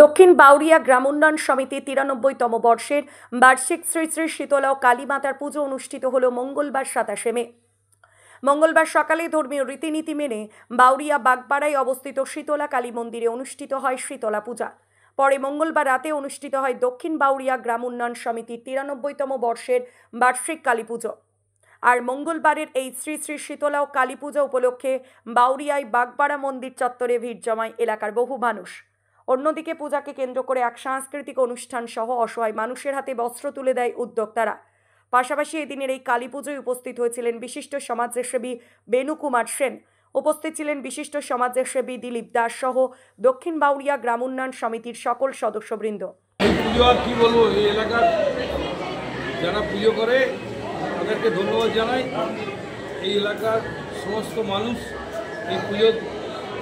দক্ষিণ বাউরিয়া গ্রাম উন্নয়ন সমিতি 93তম বর্ষের বার্ষিক শ্রী শ্রী শীতলা ও কালী মাতার পুজো অনুষ্ঠিত হল মঙ্গলবার 27 মে। মঙ্গলবার সকালে ধর্মীয় রীতিনীতি মেনে বাউরিয়া বাগপাড়ায় অবস্থিত শীতলা কালী মন্দিরে অনুষ্ঠিত হয় শীতলা পূজা। পরে মঙ্গলবার রাতে অনুষ্ঠিত হয় দক্ষিণ বাউরিয়া গ্রাম উন্নয়ন সমিতির 93তম বর্ষের বার্ষিক কালী পুজো। আর মঙ্গলবারের এই শ্রী শ্রী শীতলা ও কালী পূজা উপলক্ষে বাউরিয়ায় বাগপাড়া মন্দির চত্বরে ভিড় জমায় এলাকার বহু মানুষ। অন্যদিকে পূজাকে কেন্দ্র করে এক সাংস্কৃতিক অনুষ্ঠান সহ অসহায় মানুষের হাতে বস্ত্র তুলে দেয় উদ্যোক্তারা। পাশাপাশি এদিনের এই কালী পুজোয় উপস্থিত হয়েছিলেন বিশিষ্ট সমাজসেবী বেনু কুমার সেন, উপস্থিত ছিলেন বিশিষ্ট সমাজসেবী দিলীপ দাস সহ দক্ষিণ বাউরিয়া গ্রাম উন্নয়ন সমিতির সকল সদস্যবৃন্দ। এই পুজো আর কি বলবো, এই এলাকার যারা পুজো করে তাদেরকে ধন্যবাদ জানাই। এই এলাকার সমস্ত মানুষ এই পুজো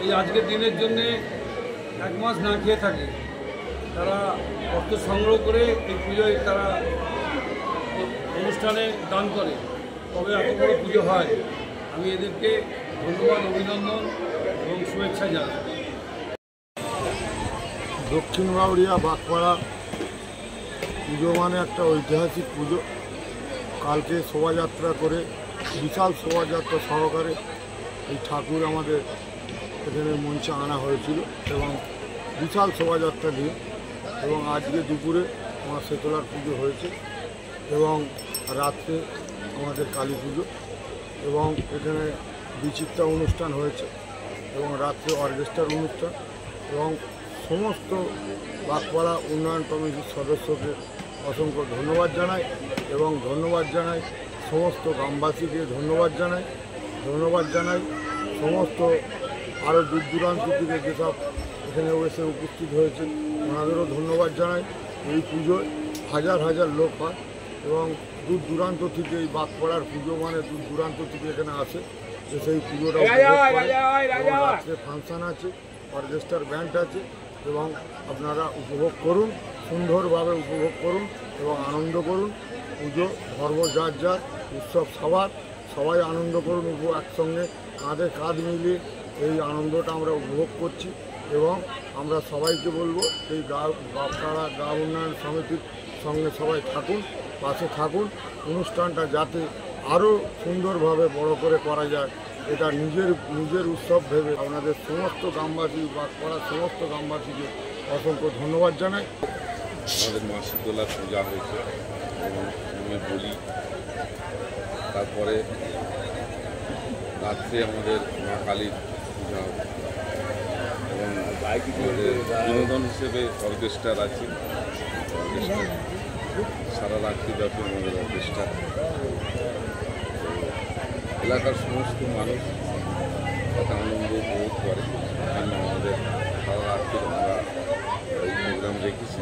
এই আজকের দিনের জন্যে 1 মাস না খেয়ে থাকে। তারা অর্থ সংগ্রহ করে এই পুজোয় তারা অনুষ্ঠানে দান করে, তবে এত বড় পুজো হয়। আমি এদেরকে ধন্যবাদ, অভিনন্দন এবং শুভেচ্ছা জানাই। দক্ষিণ বাউরিয়া বাগপাড়া পুজো মানে একটা ঐতিহাসিক পুজো। কালকে শোভাযাত্রা করে, বিশাল শোভাযাত্রা সহকারে এই ঠাকুর আমাদের এখানে মঞ্চে আনা হয়েছিল এবং বিশাল শোভাযাত্রা দিয়ে, এবং আজকে দুপুরে আমার শীতলার পুজো হয়েছে এবং রাত্রে আমাদের কালী পুজো, এবং এখানে বিচিত্রা অনুষ্ঠান হয়েছে এবং রাত্রে অর্কেস্ট্রার অনুষ্ঠান। এবং সমস্ত বাগপাড়া উন্নয়ন কমিটির সদস্যকে অসংখ্য ধন্যবাদ জানাই এবং ধন্যবাদ জানাই সমস্ত গ্রামবাসীকে ধন্যবাদ জানাই সমস্ত আরও দূর দূরান্ত থেকে যেসব এখানে এসে উপস্থিত হয়েছে ওনাদেরও ধন্যবাদ জানাই। এই পুজোয় হাজার হাজার লোক হয় এবং দূর দূরান্ত থেকে এই বাগপাড়ার পুজো মানে দূর দূরান্ত থেকে এখানে আসে, সেই পুজোটা রাত্রে ফাংশান আছে, অর্কেস্ট্রার ব্যান্ড আছে, এবং আপনারা উপভোগ করুন, সুন্দরভাবে উপভোগ করুন এবং আনন্দ করুন। পুজো ধর্ম যার যার, উৎসব সবাই আনন্দ করুন। একসঙ্গে কাঁধে কাঁধ মিলিয়ে এই আনন্দটা আমরা উপভোগ করছি এবং আমরা সবাইকে বলবো এই বাগপাড়া গ্রাম উন্নয়ন সমিতির সঙ্গে সবাই থাকুন, পাশে থাকুন। অনুষ্ঠানটা যাতে আরও সুন্দরভাবে বড় করে করা যায়, এটা নিজের উৎসব ভেবে আপনাদের সমস্ত গ্রামবাসী বাগপাড়ার সমস্ত গ্রামবাসীকে অসংখ্য ধন্যবাদ জানাই। আমাদের মা শীতলার পূজা হয়েছে এবং আমি বলি, তারপরে রাত্রে আমাদের মা কালীর পূজা হবে এবং আমাদের বিনোদন হিসেবে অর্কেস্ট্রার আছে। অর্কেস্ট্রা সারা রাত্রি ব্যাপী আমাদের অর্কেস্ট্রা। এলাকার সমস্ত মানুষ একটা আনন্দ উপভোগ করে। এখানে আমাদের সারা রাত্রি আমরা এই প্রোগ্রাম রেখেছি।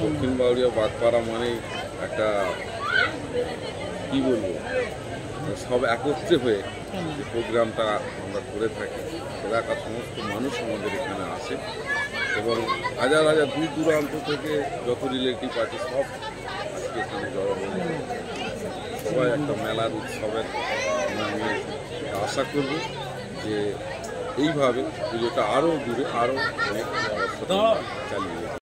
দক্ষিণ বাউরিয়া বাগপাড়া মানেই একটা কী বলবো, সব একত্রে হয়ে যে প্রোগ্রামটা আমরা করে থাকি। এলাকার সমস্ত মানুষ আমাদের এখানে আসে এবং হাজার হাজার দূর দূরান্ত থেকে যত রিলেটিভ আছে সব আজকে এখানে জড়ো হয়ে সবাই একটা মেলার উৎসবের আমি আশা করব যে এইভাবে পুজোটা আরও দূরে আরও অনেক চালিয়ে